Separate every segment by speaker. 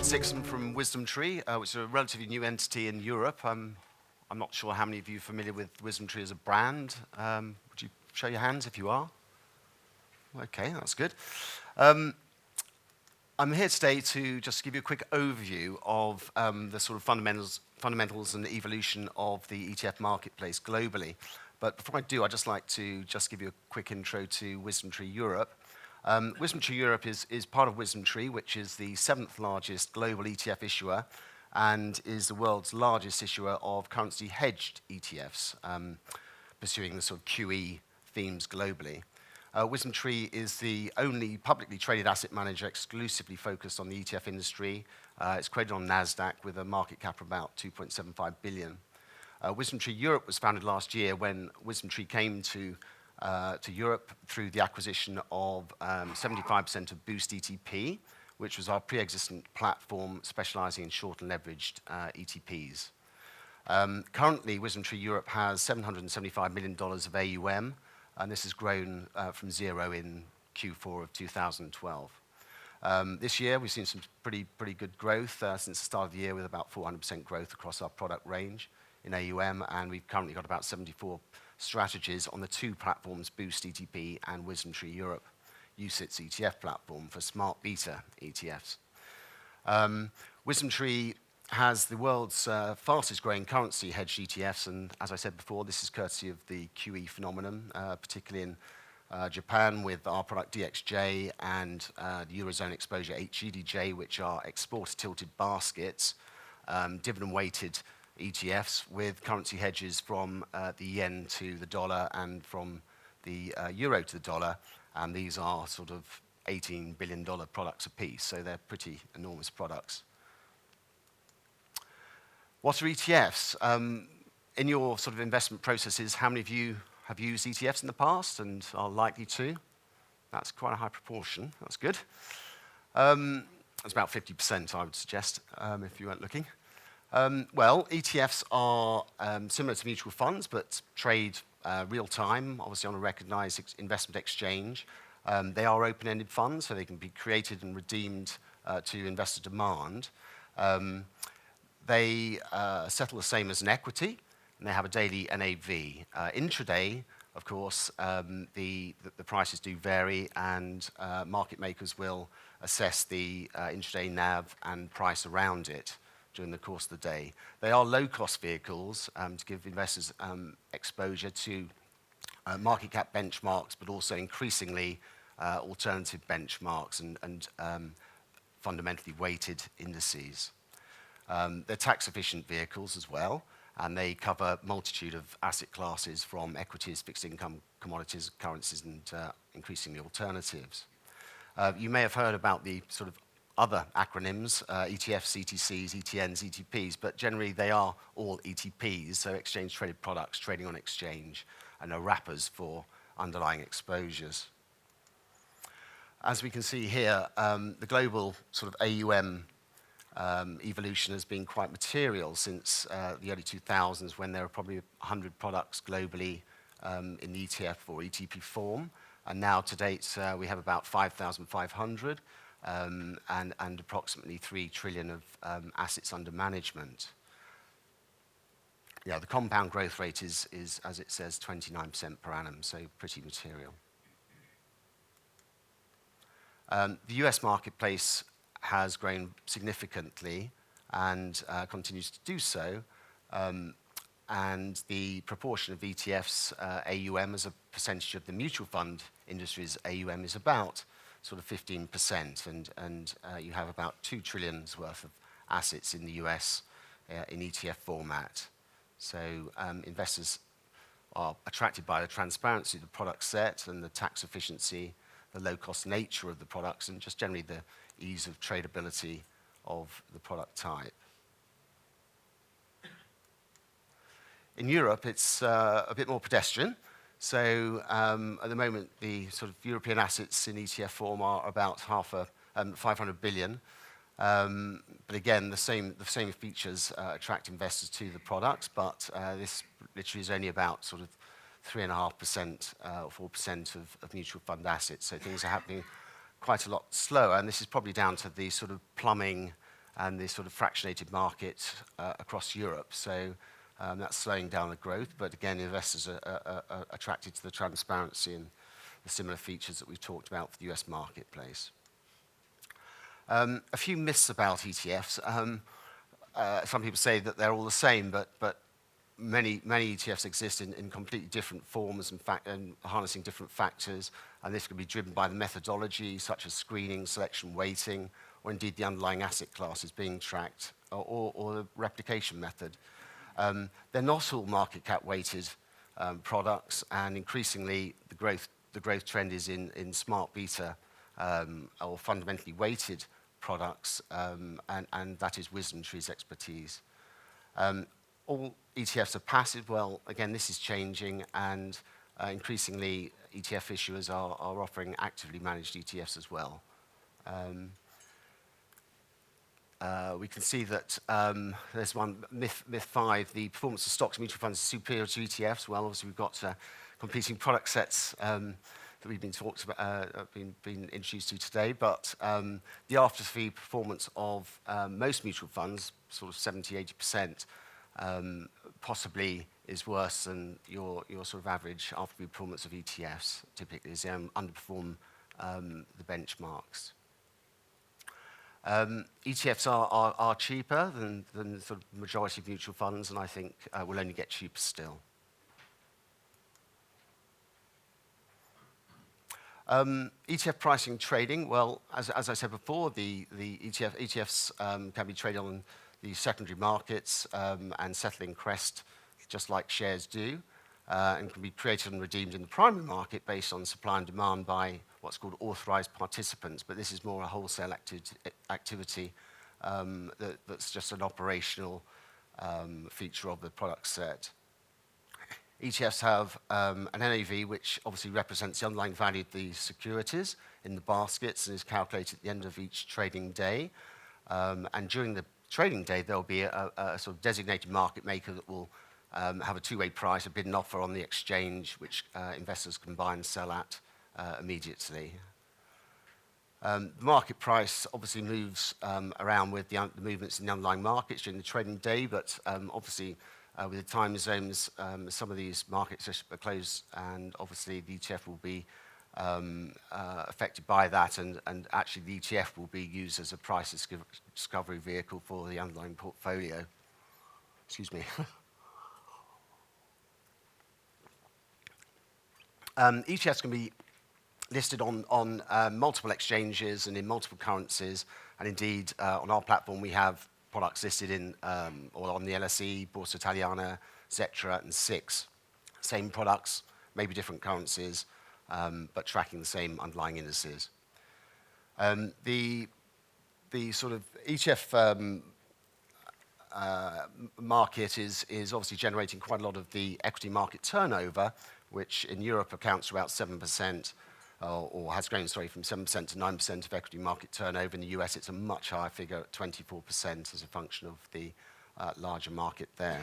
Speaker 1: Dickson from Wisdom Tree, which is a relatively new entity in Europe. I'm not sure how many of you are familiar with Wisdom Tree as a brand. Would you show your hands if you are? Okay, that's good. I'm here today to just give you a quick overview of the sort of fundamentals and evolution of the ETF marketplace globally. But before I do, I'd just like to just give you a quick intro to Wisdom Tree Europe. Wisdom Tree Europe is part of Wisdom Tree, which is the 7th largest global ETF issuer and is the world's largest issuer of currency hedged ETFs, pursuing the sort of QE themes globally. Wisdom Tree is the only publicly traded asset manager exclusively focused on the ETF industry. It's quoted on NASDAQ with a market cap of about 2.75 billion. Wisdom Tree Europe was founded last year when Wisdom Tree came to Europe through the acquisition of 75% of Boost ETP, which was our pre-existent platform specializing in short and leveraged ETPs. Currently, Wisdom Tree Europe has $775 million of AUM, and this has grown from zero in Q4 of 2012. This year, we've seen some pretty good growth since the start of the year, with about 400% growth across our product range in AUM, and we've currently got about 74 strategies on the two platforms, Boost ETP and Wisdom Tree Europe, UCITS ETF platform for smart beta ETFs. Wisdom Tree has the world's fastest growing currency hedged ETFs, and as I said before, this is courtesy of the QE phenomenon, particularly in Japan with our product DXJ and the Eurozone exposure HEDJ, which are exporter-tilted baskets, dividend-weighted ETFs with currency hedges from the yen to the dollar and from the euro to the dollar, and these are sort of $18 billion products apiece, so they're pretty enormous products. What are ETFs? In your sort of investment processes, how many of you have used ETFs in the past and are likely to? That's quite a high proportion. That's good. That's about 50%, I would suggest, if you weren't looking. Well, ETFs are similar to mutual funds, but trade real time, obviously on a recognized investment exchange. They are open-ended funds, so they can be created and redeemed to investor demand. They settle the same as an equity, and they have a daily NAV. Intraday, of course, the prices do vary, and market makers will assess the intraday NAV and price around it during the course of the day. They are low-cost vehicles to give investors exposure to market cap benchmarks, but also increasingly alternative benchmarks and fundamentally weighted indices. They're tax-efficient vehicles as well, and they cover a multitude of asset classes from equities, fixed income, commodities, currencies, and increasingly alternatives. You may have heard about the sort of other acronyms, ETFs, ETCs, ETNs, ETPs, but generally they are all ETPs, so exchange-traded products trading on exchange, and are wrappers for underlying exposures. As we can see here, the global sort of AUM evolution has been quite material since the early 2000s, when there were probably 100 products globally in the ETF or ETP form, and now to date we have about 5,500 and approximately 3 trillion of assets under management. Yeah, the compound growth rate is, as it says, 29% per annum, so pretty material. The US marketplace has grown significantly and continues to do so, and the proportion of ETFs AUM as a percentage of the mutual fund industry's AUM is about sort of 15%, and you have about 2 trillion worth of assets in the US in ETF format. So investors are attracted by the transparency of the product set and the tax efficiency, the low-cost nature of the products, and just generally the ease of tradability of the product type. In Europe, it's a bit more pedestrian. So at the moment, the sort of European assets in ETF form are about 500 billion. But again, the same features attract investors to the products, but this literally is only about sort of 3.5% or 4% of mutual fund assets. So things are happening quite a lot slower, and this is probably down to the sort of plumbing and this sort of fractionated market across Europe. So that's slowing down the growth, but again, investors are attracted to the transparency and the similar features that we've talked about for the US marketplace. A few myths about ETFs. Some people say that they're all the same, but many ETFs exist in completely different forms and harnessing different factors, and this can be driven by the methodology, such as screening, selection, weighting, or indeed the underlying asset classes being tracked, or the replication method. They're not all market cap weighted products, and increasingly the growth trend is in smart beta or fundamentally weighted products, and that is WisdomTree's expertise. All ETFs are passive. Well, again, this is changing, and increasingly ETF issuers are offering actively managed ETFs as well. We can see that there's one, myth 5, the performance of stocks and mutual funds is superior to ETFs. Well, obviously we've got competing product sets that we've been introduced to today, but the after-fee performance of most mutual funds, sort of 70–80%, possibly is worse than your sort of average after-fee performance of ETFs, typically, as they underperform the benchmarks. ETFs are cheaper than the sort of majority of mutual funds, and I think will only get cheaper still. ETF pricing and trading. Well, as I said before, the ETFs can be traded on the secondary markets and settle in crest, just like shares do, and can be created and redeemed in the primary market based on supply and demand by what's called authorized participants. But this is more a wholesale activity that's just an operational feature of the product set. ETFs have an NAV, which obviously represents the underlying value of the securities in the baskets and is calculated at the end of each trading day. And during the trading day, there'll be a sort of designated market maker that will have a two-way price, a bid and offer on the exchange, which investors can buy and sell at immediately. The market price obviously moves around with the movements in the underlying markets during the trading day, but obviously with the time zones, some of these markets are closed, and obviously the ETF will be affected by that, and actually the ETF will be used as a price discovery vehicle for the underlying portfolio. Excuse me. ETFs can be listed on multiple exchanges and in multiple currencies, and indeed on our platform we have products listed in or on the LSE, Borsa Italiana, Xetra, and SIX. Same products, maybe different currencies, but tracking the same underlying indices. The sort of ETF market is obviously generating quite a lot of the equity market turnover, which in Europe accounts for about 7%, or has grown, sorry, from 7% to 9% of equity market turnover. In the US, it's a much higher figure at 24% as a function of the larger market there.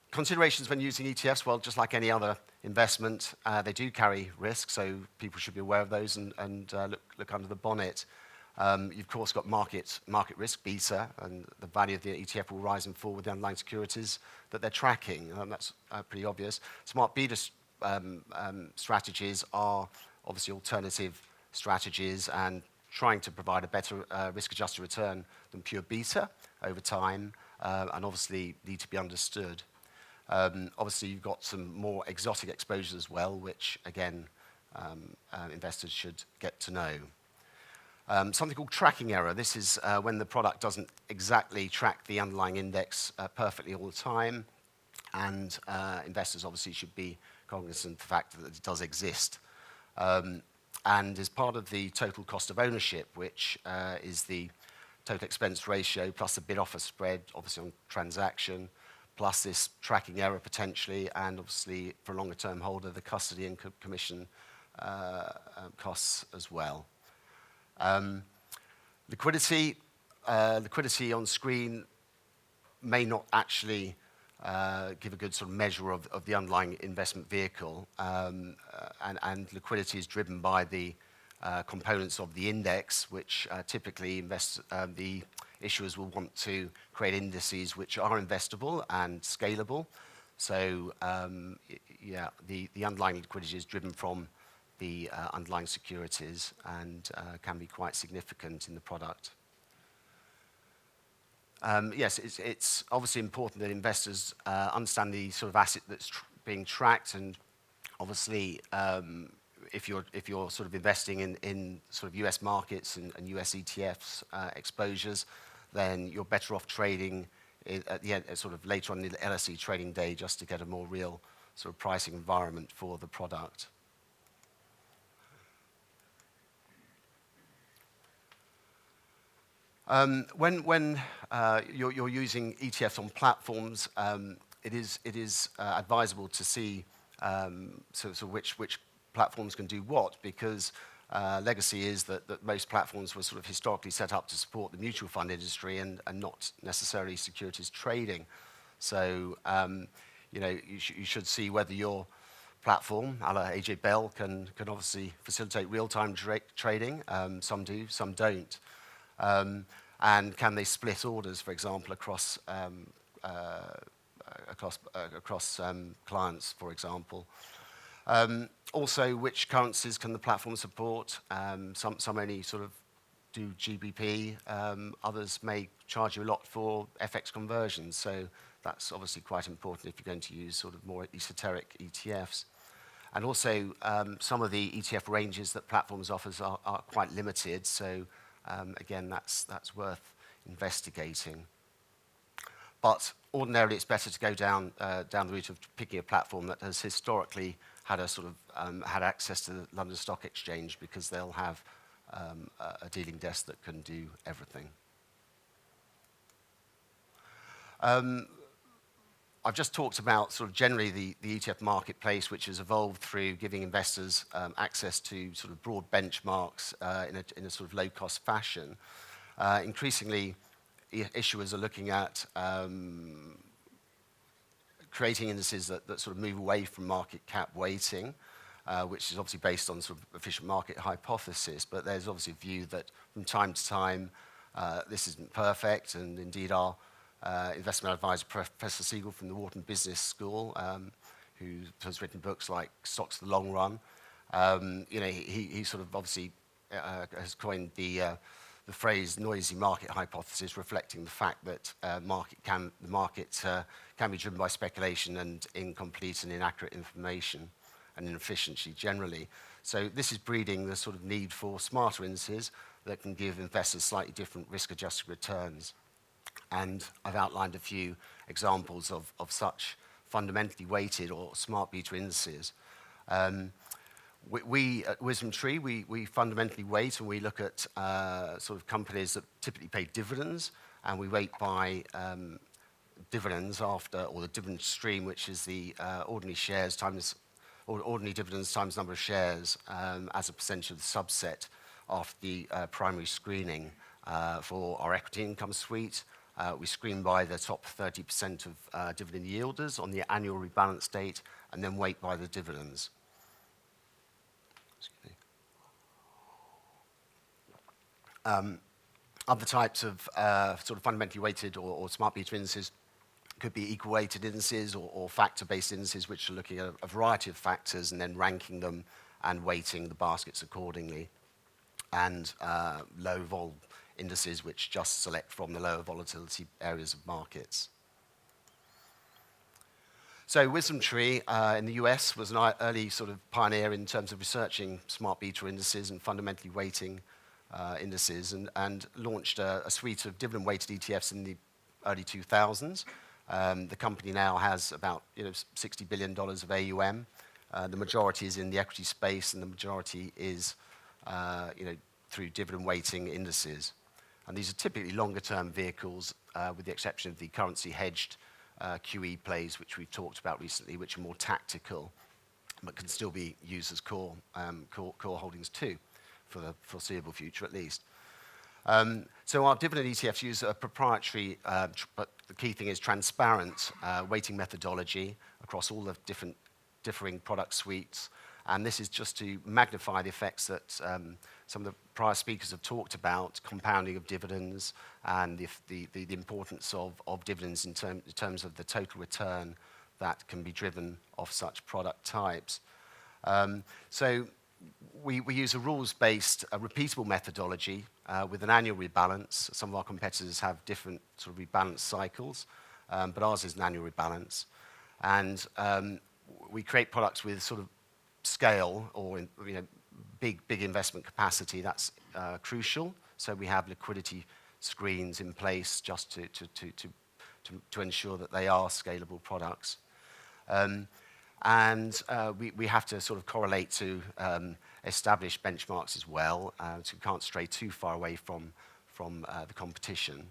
Speaker 1: Considerations when using ETFs, well, just like any other investment, they do carry risk, so people should be aware of those and look under the bonnet. You've of course got market risk, beta, and the value of the ETF will rise and fall with the underlying securities that they're tracking. That's pretty obvious. Smart beta strategies are obviously alternative strategies and trying to provide a better risk-adjusted return than pure beta over time, and obviously need to be understood. Obviously, you've got some more exotic exposures as well, which again, investors should get to know. Something called tracking error. This is when the product doesn't exactly track the underlying index perfectly all the time, and investors obviously should be cognizant of the fact that it does exist. And as part of the total cost of ownership, which is the total expense ratio plus the bid-offer spread, obviously on transaction, plus this tracking error potentially, and obviously for a longer-term holder, the custody and commission costs as well. Liquidity on screen may not actually give a good sort of measure of the underlying investment vehicle, and liquidity is driven by the components of the index, which typically the issuers will want to create indices which are investable and scalable. So yeah, the underlying liquidity is driven from the underlying securities and can be quite significant in the product. Yes, it's obviously important that investors understand the sort of asset that's being tracked, and obviously if you're sort of investing in sort of US markets and US ETFs exposures, then you're better off trading at the end, sort of later on in the LSE trading day, just to get a more real sort of pricing environment for the product. When you're using ETFs on platforms, it is advisable to see so which platforms can do what, because legacy is that most platforms were sort of historically set up to support the mutual fund industry and not necessarily securities trading. So you should see whether your platform, a la AJ Bell, can obviously facilitate real-time trading. Some do, some don't. And can they split orders, for example, across clients, for example? Also, which currencies can the platform support? Some only sort of do GBP. Others may charge you a lot for FX conversions. So that's obviously quite important if you're going to use sort of more esoteric ETFs. And also, some of the ETF ranges that platforms offers are quite limited. So again, that's worth investigating. But ordinarily, it's better to go down the route of picking a platform that has historically had a sort of had access to the London Stock Exchange, because they'll have a dealing desk that can do everything. I've just talked about sort of generally the ETF marketplace, which has evolved through giving investors access to sort of broad benchmarks in a sort of low-cost fashion. Increasingly, issuers are looking at creating indices that sort of move away from market cap weighting, which is obviously based on sort of efficient market hypothesis. But there's obviously a view that from time to time this isn't perfect, and indeed our investment advisor, Professor Siegel from the Wharton Business School, who has written books like Stocks for the Long Run, he sort of obviously has coined the phrase noisy market hypothesis, reflecting the fact that the market can be driven by speculation and incomplete and inaccurate information and inefficiency generally. So this is breeding the sort of need for smarter indices that can give investors slightly different risk-adjusted returns. And I've outlined a few examples of such fundamentally weighted or smart beta indices. We at WisdomTree, we fundamentally weight, and we look at sort of companies that typically pay dividends, and we weight by dividends after, or the dividend stream, which is the ordinary shares times, or ordinary dividends times number of shares as a percentage of the subset after the primary screening for our equity income suite. We screen by the top 30% of dividend yielders on the annual rebalance date, and then weight by the dividends. Other types of sort of fundamentally weighted or smart beta indices could be equal weighted indices or factor-based indices, which are looking at a variety of factors and then ranking them and weighting the baskets accordingly. And low vol indices, which just select from the lower volatility areas of markets. So WisdomTree in the US was an early sort of pioneer in terms of researching smart beta indices and fundamentally weighting indices, and launched a suite of dividend-weighted ETFs in the early 2000s. The company now has about $60 billion of AUM. The majority is in the equity space, and the majority is through dividend weighting indices. And these are typically longer-term vehicles, with the exception of the currency-hedged QE plays, which we've talked about recently, which are more tactical, but can still be used as core holdings too, for the foreseeable future at least. So our dividend ETFs use a proprietary, but the key thing is transparent weighting methodology across all the differing product suites, And this is just to magnify the effects that some of the prior speakers have talked about, compounding of dividends and the importance of dividends in terms of the total return that can be driven off such product types. So we use a rules-based, repeatable methodology with an annual rebalance. Some of our competitors have different sort of rebalance cycles, but ours is an annual rebalance. And we create products with sort of scale or big investment capacity. That's crucial. So we have liquidity screens in place just to ensure that they are scalable products. And we have to sort of correlate to established benchmarks as well, so we can't stray too far away from the competition.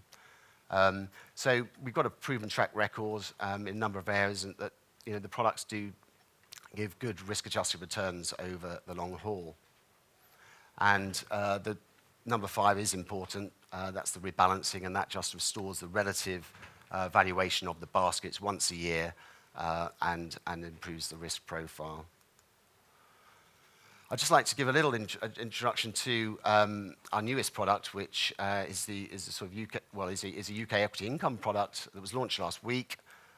Speaker 1: So we've got a proven track record in a number of areas, and that the products do give good risk-adjusted returns over the long haul. And the number 5 is important. That's the rebalancing, and that just restores the relative valuation of the baskets once a year and improves the risk profile. I'd just like to give a little introduction to our newest product, which is a sort of is a UK equity income product that was launched last week,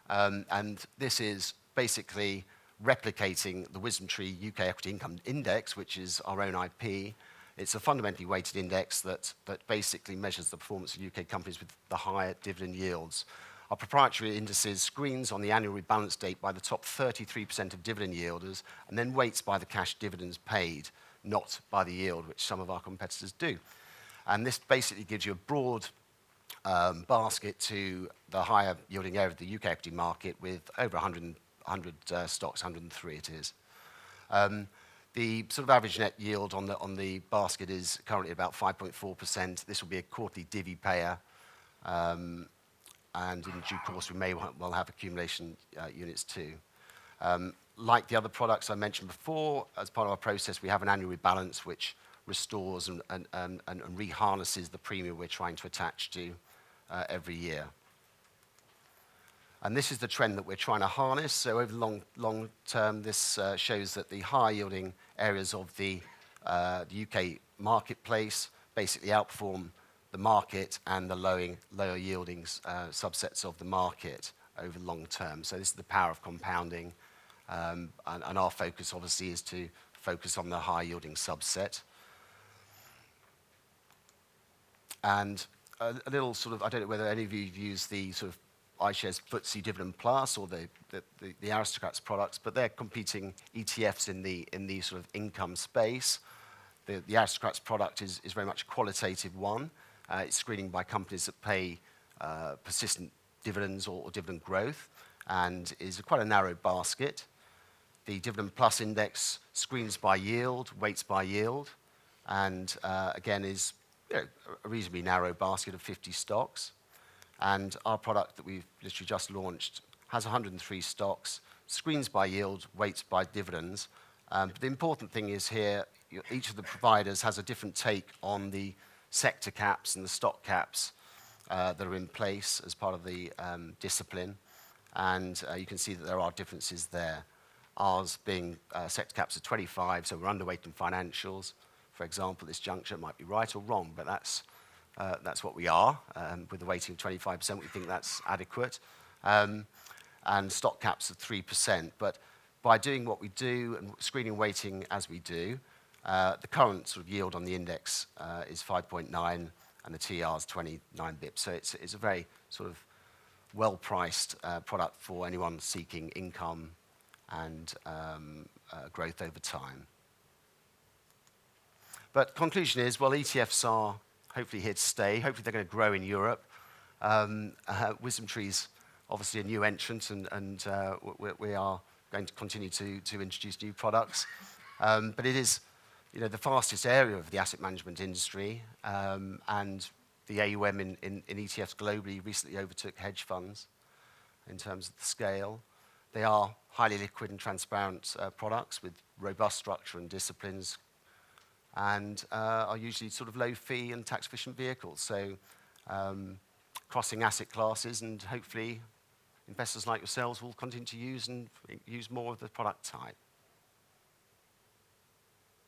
Speaker 1: and this is basically replicating the WisdomTree UK Equity Income Index, which is our own IP. It's a fundamentally weighted index that basically measures the performance of UK companies with the higher dividend yields. Our proprietary indices screens on the annual rebalance date by the top 33% of dividend yielders, and then weights by the cash dividends paid, not by the yield, which some of our competitors do. And this basically gives you a broad basket to the higher yielding area of the UK equity market with over 100 stocks, 103 it is. The sort of average net yield on the basket is currently about 5.4%. This will be a quarterly divvy payer. And in due course, we may well have accumulation units too. Like the other products I mentioned before, as part of our process, we have an annual rebalance which restores and reharnesses the premium we're trying to attach to every year. And this is the trend that we're trying to harness. So over the long term, this shows that the high yielding areas of the UK marketplace basically outperform the market and the lower yielding subsets of the market over the long term. So this is the power of compounding. And our focus obviously is to focus on the high yielding subset. And a little sort of, I don't know whether any of you have used the sort of iShares FTSE Dividend Plus or the Aristocrats products, but they're competing ETFs in the sort of income space. The Aristocrats product is very much a qualitative one. It's screening by companies that pay persistent dividends or dividend growth, and is quite a narrow basket. The Dividend Plus index screens by yield, weights by yield, and again is a reasonably narrow basket of 50 stocks. And our product that we've literally just launched has 103 stocks, screens by yield, weights by dividends. But the important thing is here, each of the providers has a different take on the sector caps and the stock caps that are in place as part of the discipline. And you can see that there are differences there. Ours being sector caps of 25, so we're underweight in financials. For example, this juncture might be right or wrong, but that's what we are. With the weighting of 25%, we think that's adequate. And stock caps of 3%. But by doing what we do and screening weighting as we do, the current sort of yield on the index is 5.9 and the TR is 29 bips. So it's a very sort of well-priced product for anyone seeking income and growth over time. But conclusion is, well, ETFs are hopefully here to stay. Hopefully they're going to grow in Europe. WisdomTree's obviously a new entrant, and we are going to continue to introduce new products. But it is the fastest area of the asset management industry, and the AUM in ETFs globally recently overtook hedge funds in terms of the scale. They are highly liquid and transparent products with robust structure and disciplines, and are usually sort of low fee and tax efficient vehicles. So crossing asset classes, and hopefully investors like yourselves will continue to use more of the product type.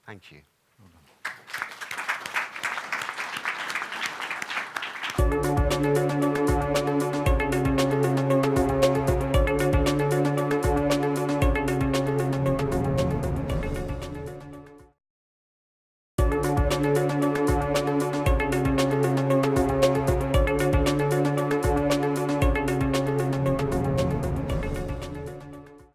Speaker 1: Thank you.